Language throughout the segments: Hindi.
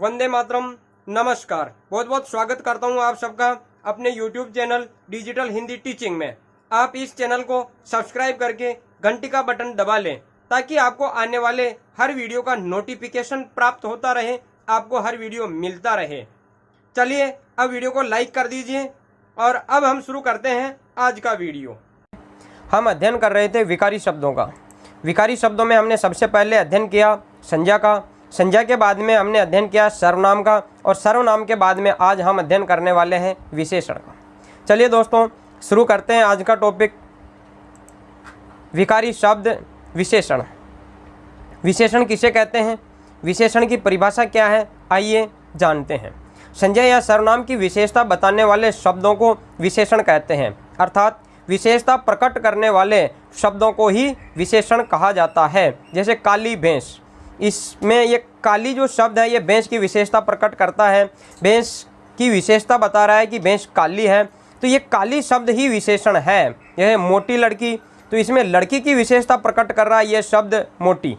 वंदे मातरम। नमस्कार, बहुत बहुत स्वागत करता हूं आप सबका अपने YouTube channel digital Hindi teaching में। आप इस चैनल को सब्सक्राइब करके घंटी का बटन दबा लें ताकि आपको आने वाले हर वीडियो का नोटिफिकेशन प्राप्त होता रहे, आपको हर वीडियो मिलता रहे। चलिए अब वीडियो को लाइक कर दीजिए और अब हम शुरू करते हैं आज का वीडियो। हम अध्ययन कर रहे थे विकारी शब्दों का। विकारी शब्दों में हमने सबसे पहले अध्ययन किया संज्ञा का, संज्ञा के बाद में हमने अध्ययन किया सर्वनाम का और सर्वनाम के बाद में आज हम अध्ययन करने वाले हैं विशेषण का। चलिए दोस्तों शुरू करते हैं आज का टॉपिक, विकारी शब्द विशेषण। विशेषण किसे कहते हैं, विशेषण की परिभाषा क्या है, आइए जानते हैं। संज्ञा या सर्वनाम की विशेषता बताने वाले शब्दों को विशेषण कहते हैं, अर्थात विशेषता प्रकट करने वाले शब्दों को ही विशेषण कहा जाता है। जैसे काली भैंस, इसमें ये काली जो शब्द है ये भैंस की विशेषता प्रकट करता है, भैंस की विशेषता बता रहा है कि भैंस काली है, तो ये काली शब्द ही विशेषण है। यह मोटी लड़की, तो इसमें लड़की की विशेषता प्रकट कर रहा है ये शब्द मोटी,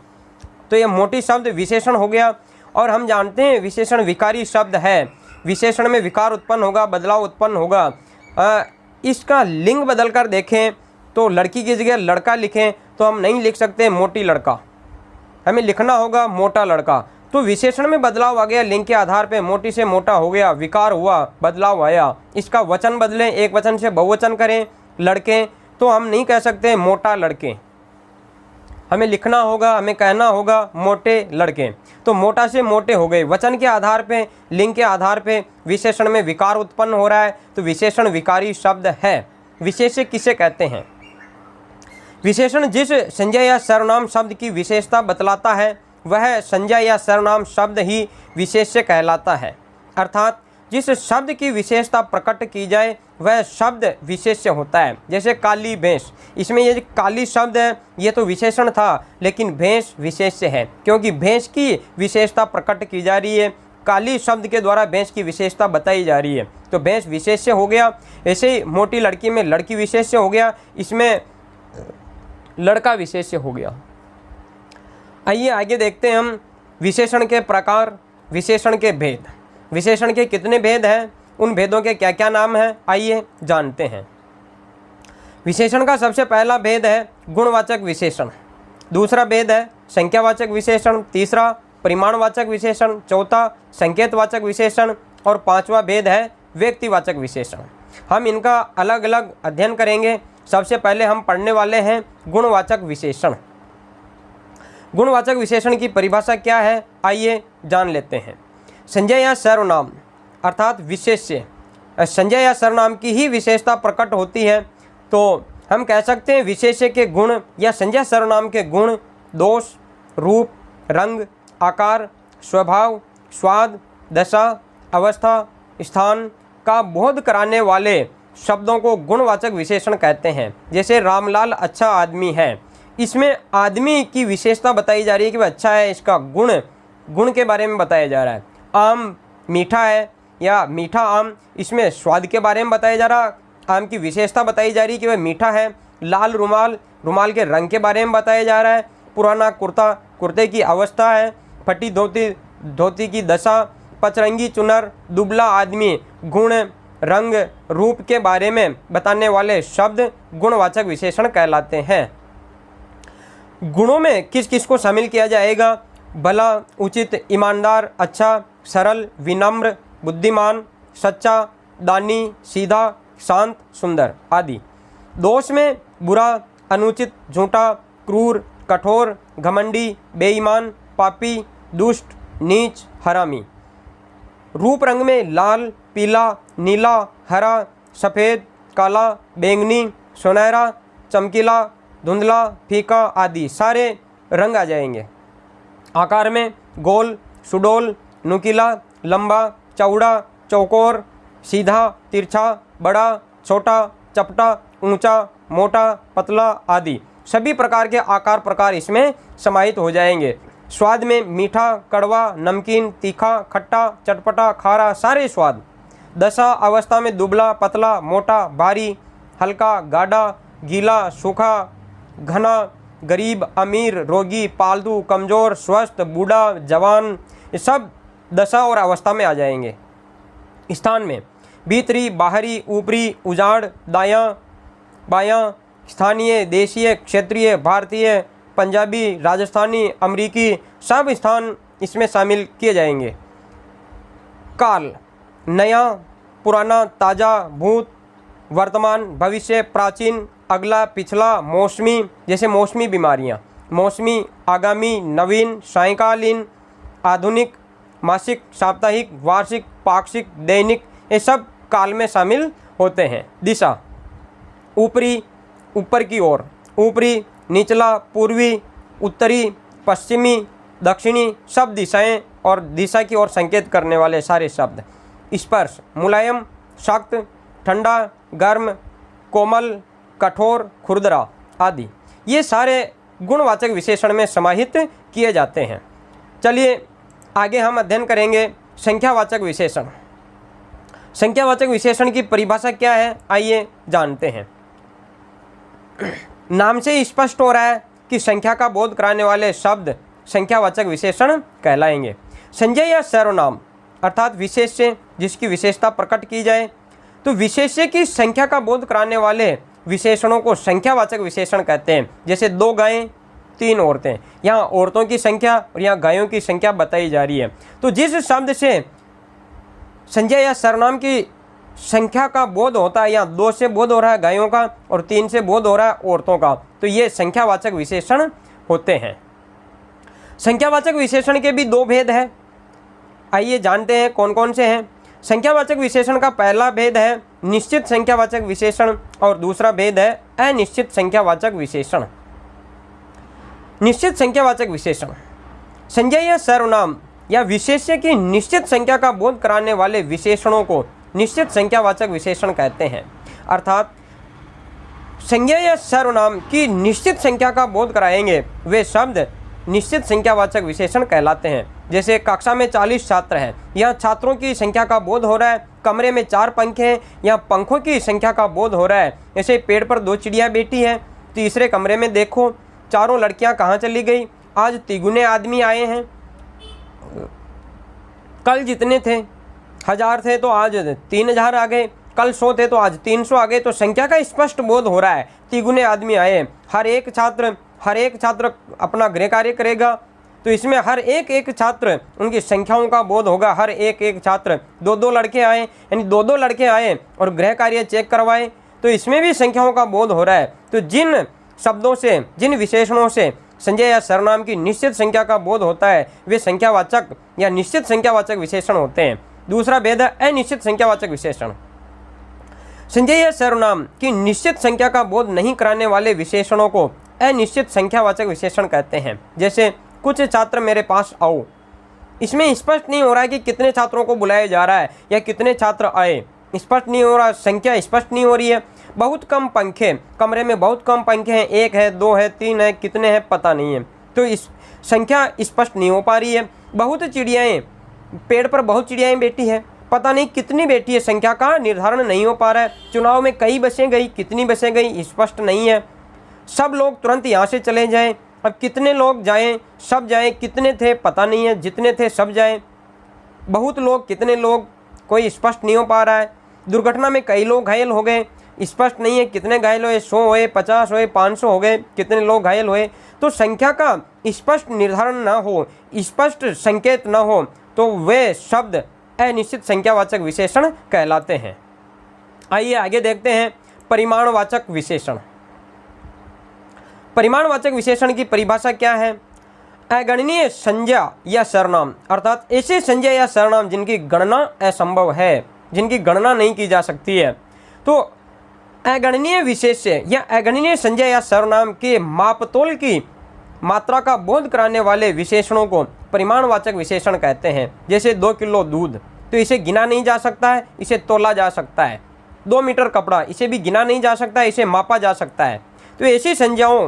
तो ये मोटी शब्द विशेषण हो गया। और हम जानते हैं विशेषण विकारी शब्द है, विशेषण में विकार उत्पन्न होगा, बदलाव उत्पन्न होगा। इसका लिंग बदल कर देखें तो लड़की की जगह लड़का लिखें तो हम नहीं लिख सकते मोटी लड़का, हमें लिखना होगा मोटा लड़का। तो विशेषण में बदलाव आ गया, लिंग के आधार पे मोटी से मोटा हो गया, विकार हुआ, बदलाव आया। इसका वचन बदलें, एक वचन से बहुवचन करें लड़के, तो हम नहीं कह सकते मोटा लड़के, हमें लिखना होगा, हमें कहना होगा मोटे लड़के। तो मोटा से मोटे हो गए, वचन के आधार पे, लिंग के आधार पे विशेषण में विकार उत्पन्न हो रहा है, तो विशेषण विकारी शब्द है। विशेष्य किसे कहते हैं, विशेषण जिस संज्ञा या सर्वनाम शब्द की विशेषता बतलाता है वह संज्ञा या सर्वनाम शब्द ही विशेष्य कहलाता है, अर्थात जिस शब्द की विशेषता प्रकट की जाए वह शब्द विशेष्य होता है। जैसे काली भैंस, इसमें ये काली शब्द है ये तो विशेषण था, लेकिन भैंस विशेष्य है क्योंकि भैंस की विशेषता प्रकट की जा रही है, काली शब्द के द्वारा भैंस की विशेषता बताई जा रही है, तो भैंस विशेष्य हो गया। ऐसे ही मोटी लड़की में लड़की विशेष्य हो गया, इसमें लड़का विशेष्य हो गया। आइए आगे देखते हैं हम विशेषण के प्रकार, विशेषण के भेद। विशेषण के कितने भेद हैं, उन भेदों के क्या क्या नाम हैं, आइए जानते हैं। विशेषण का सबसे पहला भेद है गुणवाचक विशेषण, दूसरा भेद है संख्यावाचक विशेषण, तीसरा परिमाणवाचक विशेषण, चौथा संकेतवाचक विशेषण और पांचवा भेद है व्यक्तिवाचक विशेषण। हम इनका अलग अलग अध्ययन करेंगे। सबसे पहले हम पढ़ने वाले हैं गुणवाचक विशेषण। गुणवाचक विशेषण की परिभाषा क्या है, आइए जान लेते हैं। संज्ञा या सर्वनाम अर्थात विशेष्य, संज्ञा या सर्वनाम की ही विशेषता प्रकट होती है, तो हम कह सकते हैं विशेष्य के गुण या संज्ञा सर्वनाम के गुण दोष, रूप, रंग, आकार, स्वभाव, स्वाद, दशा, अवस्था, स्थान का बोध कराने वाले शब्दों को गुणवाचक विशेषण कहते हैं। जैसे रामलाल अच्छा आदमी है, इसमें आदमी की विशेषता बताई जा रही है कि वह अच्छा है, इसका गुण के बारे में बताया जा रहा है। आम मीठा है या मीठा आम, इसमें स्वाद के बारे में बताया जा रहा, आम की विशेषता बताई जा रही है कि वह मीठा है। लाल रुमाल, रुमाल के रंग के बारे में बताया जा रहा है। पुराना कुर्ता, कुर्ते की अवस्था है। फटी धोती, धोती की दशा। पचरंगी चुनर, दुबला आदमी, गुण, रंग, रूप के बारे में बताने वाले शब्द गुणवाचक विशेषण कहलाते हैं। गुणों में किस किस को शामिल किया जाएगा, भला, उचित, ईमानदार, अच्छा, सरल, विनम्र, बुद्धिमान, सच्चा, दानी, सीधा, शांत, सुंदर आदि। दोष में बुरा, अनुचित, झूठा, क्रूर, कठोर, घमंडी, बेईमान, पापी, दुष्ट, नीच, हरामी। रूप रंग में लाल, पीला, नीला, हरा, सफ़ेद, काला, बैंगनी, सुनहरा, चमकीला, धुंधला, फीका आदि सारे रंग आ जाएंगे। आकार में गोल, सुडौल, नुकीला, लंबा, चौड़ा, चौकोर, सीधा, तिरछा, बड़ा, छोटा, चपटा, ऊंचा, मोटा, पतला आदि सभी प्रकार के आकार प्रकार इसमें समाहित हो जाएंगे। स्वाद में मीठा, कड़वा, नमकीन, तीखा, खट्टा, चटपटा, खारा सारे स्वाद। दशा अवस्था में दुबला, पतला, मोटा, भारी, हल्का, गाढ़ा, गीला, सूखा, घना, गरीब, अमीर, रोगी, पालतू, कमज़ोर, स्वस्थ, बूढ़ा, जवान, ये सब दशा और अवस्था में आ जाएंगे। स्थान में भीतरी, बाहरी, ऊपरी, उजाड़, दायां, बायां, स्थानीय, देशीय, क्षेत्रीय, भारतीय, पंजाबी, राजस्थानी, अमरीकी, सब स्थान इसमें शामिल किए जाएंगे। काल, नया, पुराना, ताज़ा, भूत, वर्तमान, भविष्य, प्राचीन, अगला, पिछला, मौसमी, जैसे मौसमी बीमारियां, मौसमी, आगामी, नवीन, सायंकालीन, आधुनिक, मासिक, साप्ताहिक, वार्षिक, पाक्षिक, दैनिक, ये सब काल में शामिल होते हैं। दिशा, ऊपरी, ऊपर की ओर, ऊपरी, निचला, पूर्वी, उत्तरी, पश्चिमी, दक्षिणी, सब दिशाएं और दिशा की ओर संकेत करने वाले सारे शब्द। स्पर्श, मुलायम, सख्त, ठंडा, गर्म, कोमल, कठोर, खुरदरा आदि, ये सारे गुणवाचक विशेषण में समाहित किए जाते हैं। चलिए आगे हम अध्ययन करेंगे संख्यावाचक विशेषण। संख्यावाचक विशेषण की परिभाषा क्या है, आइए जानते हैं। नाम से ही स्पष्ट हो रहा है कि संख्या का बोध कराने वाले शब्द संख्यावाचक विशेषण कहलाएंगे। संज्ञा या सर्वनाम अर्थात विशेष्य जिसकी विशेषता प्रकट की जाए, तो विशेष्य की संख्या का बोध कराने वाले विशेषणों को संख्यावाचक विशेषण कहते हैं। जैसे 2 गायें, 3 औरतें, यहाँ औरतों की संख्या और यहाँ गायों की संख्या बताई जा रही है। तो जिस शब्द से संज्ञा या सर्वनाम की संख्या का बोध होता है, यहाँ 2 से बोध हो रहा है गायों का और 3 से बोध हो रहा है औरतों का, तो ये संख्यावाचक विशेषण होते हैं। संख्यावाचक विशेषण के भी 2 भेद हैं, आइए जानते हैं कौन कौन से हैं। संख्यावाचक विशेषण का पहला भेद है निश्चित संख्यावाचक विशेषण और दूसरा भेद है अनिश्चित संख्यावाचक विशेषण। निश्चित संख्यावाचक विशेषण, संज्ञा या सर्वनाम या विशेष्य की निश्चित संख्या का बोध कराने वाले विशेषणों को निश्चित संख्यावाचक विशेषण कहते हैं। अर्थात संज्ञा या सर्वनाम की निश्चित संख्या का बोध कराएंगे वे शब्द निश्चित संख्यावाचक विशेषण कहलाते हैं। जैसे कक्षा में 40 छात्र हैं, यहाँ छात्रों की संख्या का बोध हो रहा है। कमरे में 4 पंखे हैं, यहाँ पंखों की संख्या का बोध हो रहा है। जैसे पेड़ पर 2 चिड़िया बैठी हैं, तीसरे कमरे में देखो 4 लड़कियाँ कहाँ चली गई, आज तिगुने आदमी आए हैं, कल जितने थे 1000 थे तो आज 3000 आ गए, कल 100 थे तो आज 300 आ गए। तो संख्या का स्पष्ट बोध हो रहा है, तिगुने आदमी आए। हर एक छात्र अपना गृह कार्य करेगा, तो इसमें हर एक छात्र उनकी संख्याओं का बोध होगा। हर एक छात्र 2-2 लड़के आए, यानी 2-2 लड़के आए और गृह कार्य चेक करवाए, तो इसमें भी संख्याओं का बोध हो रहा है। तो जिन शब्दों से, जिन विशेषणों से संज्ञा या सर्वनाम की निश्चित संख्या का बोध होता है वे संख्यावाचक या निश्चित संख्यावाचक विशेषण होते हैं। दूसरा भेद है अनिश्चित संख्यावाचक विशेषण। संज्ञा या सर्वनाम की निश्चित संख्या का बोध नहीं कराने वाले विशेषणों को अनिश्चित संख्यावाचक विशेषण कहते हैं। जैसे कुछ छात्र मेरे पास आओ, इसमें स्पष्ट नहीं हो रहा है कि कितने छात्रों को बुलाया जा रहा है या कितने छात्र आए, स्पष्ट नहीं हो रहा, संख्या स्पष्ट नहीं हो रही है। बहुत कम पंखे, कमरे में बहुत कम पंखे हैं, 1 है, 2 है, 3 है, कितने हैं पता नहीं है, तो इस संख्या स्पष्ट नहीं हो पा रही है। बहुत चिड़ियाएँ, पेड़ पर बहुत चिड़ियाएँ बैठी है, पता नहीं कितनी बैठी है, संख्या का निर्धारण नहीं हो पा रहा है। चुनाव में कई बसें गई, कितनी बसें गई स्पष्ट नहीं है। सब लोग तुरंत यहाँ से चले जाएं, अब कितने लोग जाएं, सब जाएं, कितने थे पता नहीं है, जितने थे सब जाएं। बहुत लोग, कितने लोग, कोई स्पष्ट नहीं हो पा रहा है। दुर्घटना में कई लोग घायल हो गए, स्पष्ट नहीं है कितने घायल हुए, 100 हुए, 50 हुए, 500 हो गए, कितने लोग घायल हुए। तो संख्या का स्पष्ट निर्धारण ना हो, स्पष्ट संकेत ना हो, तो वे शब्द अनिश्चित संख्यावाचक विशेषण कहलाते हैं। आइए आगे देखते हैं परिमाणवाचक विशेषण। परिमाणवाचक विशेषण की परिभाषा क्या है? अगणनीय संज्ञा या सर्वनाम अर्थात ऐसे संज्ञा या सर्वनाम जिनकी गणना असंभव है, जिनकी गणना नहीं की जा सकती है। तो अगणनीय विशेष्य या अगणनीय संज्ञा या सर्वनाम के मापतोल की मात्रा का बोध कराने वाले विशेषणों को परिमाणवाचक विशेषण कहते हैं। जैसे 2 किलो दूध, तो इसे गिना नहीं जा सकता है, इसे तोला जा सकता है। 2 मीटर कपड़ा, इसे भी गिना नहीं जा सकता है, इसे मापा जा सकता है। तो ऐसी संज्ञाओं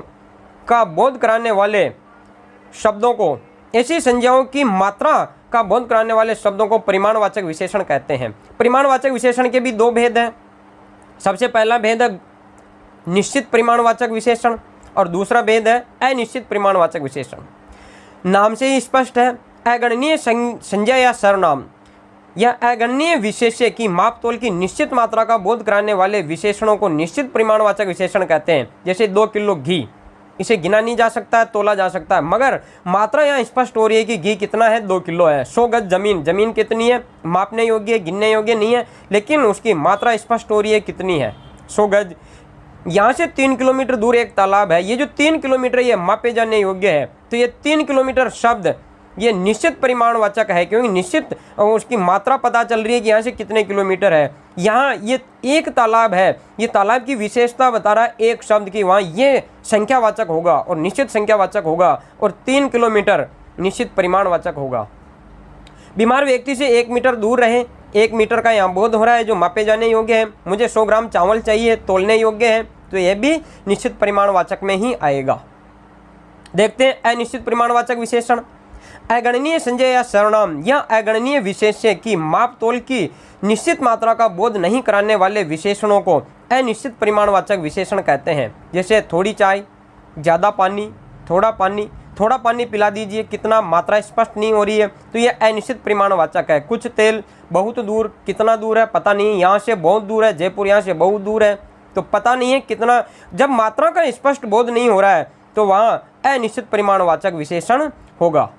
का बोध कराने वाले शब्दों को, ऐसी संज्ञाओं की मात्रा का बोध कराने वाले शब्दों को परिमाणवाचक विशेषण कहते हैं। परिमाणवाचक विशेषण के भी 2 भेद हैं। सबसे पहला भेद है निश्चित परिमाणवाचक विशेषण और दूसरा भेद है अनिश्चित परिमाणवाचक विशेषण। नाम से ही स्पष्ट है, अगणनीय संज्ञा या सर्वनाम या अगणनीय विशेष्य की मापतोल की निश्चित मात्रा का बोध कराने वाले विशेषणों को निश्चित परिमाणवाचक विशेषण कहते हैं। जैसे 2 किलो घी, इसे गिना नहीं जा सकता है, तोला जा सकता है, मगर मात्रा यहाँ स्पष्ट हो रही है कि घी कितना है, 2 किलो है। 100 गज जमीन, जमीन कितनी है, मापने योग्य, गिनने योग्य नहीं है, लेकिन उसकी मात्रा स्पष्ट हो रही है कितनी है, 100 गज। यहाँ से 3 किलोमीटर दूर एक तालाब है, ये जो 3 किलोमीटर ये मापे जाने योग्य है, तो ये 3 किलोमीटर शब्द ये निश्चित परिमाणवाचक है, क्योंकि निश्चित उसकी मात्रा पता चल रही है कि यहाँ से कितने किलोमीटर है। यहाँ ये एक तालाब है, ये तालाब की विशेषता बता रहा है एक शब्द की, वहाँ ये संख्यावाचक होगा और निश्चित संख्यावाचक होगा, और 3 किलोमीटर निश्चित परिमाणवाचक होगा। बीमार व्यक्ति से 1 मीटर दूर रहे, 1 मीटर का यहाँ बोध हो रहा है जो मापे जाने योग्य है। मुझे 100 ग्राम चावल चाहिए, तोलने योग्य है, तो यह भी निश्चित परिमाणवाचक में ही आएगा। देखते हैं अनिश्चित परिमाणवाचक विशेषण। अगणनीय संज्ञा या सर्वनाम या अगणनीय विशेष्य की मापतोल की निश्चित मात्रा का बोध नहीं कराने वाले विशेषणों को अनिश्चित परिमाणवाचक विशेषण कहते हैं। जैसे थोड़ी चाय, ज़्यादा पानी, थोड़ा पानी, थोड़ा पानी पिला दीजिए, कितना, मात्रा स्पष्ट नहीं हो रही है, तो यह अनिश्चित परिमाणवाचक है। कुछ तेल, बहुत दूर, कितना दूर है पता नहीं, यहाँ से बहुत दूर है, जयपुर यहाँ से बहुत दूर है, तो पता नहीं है कितना। जब मात्रा का स्पष्ट बोध नहीं हो रहा है तो वहाँ अनिश्चित परिमाणवाचक विशेषण होगा।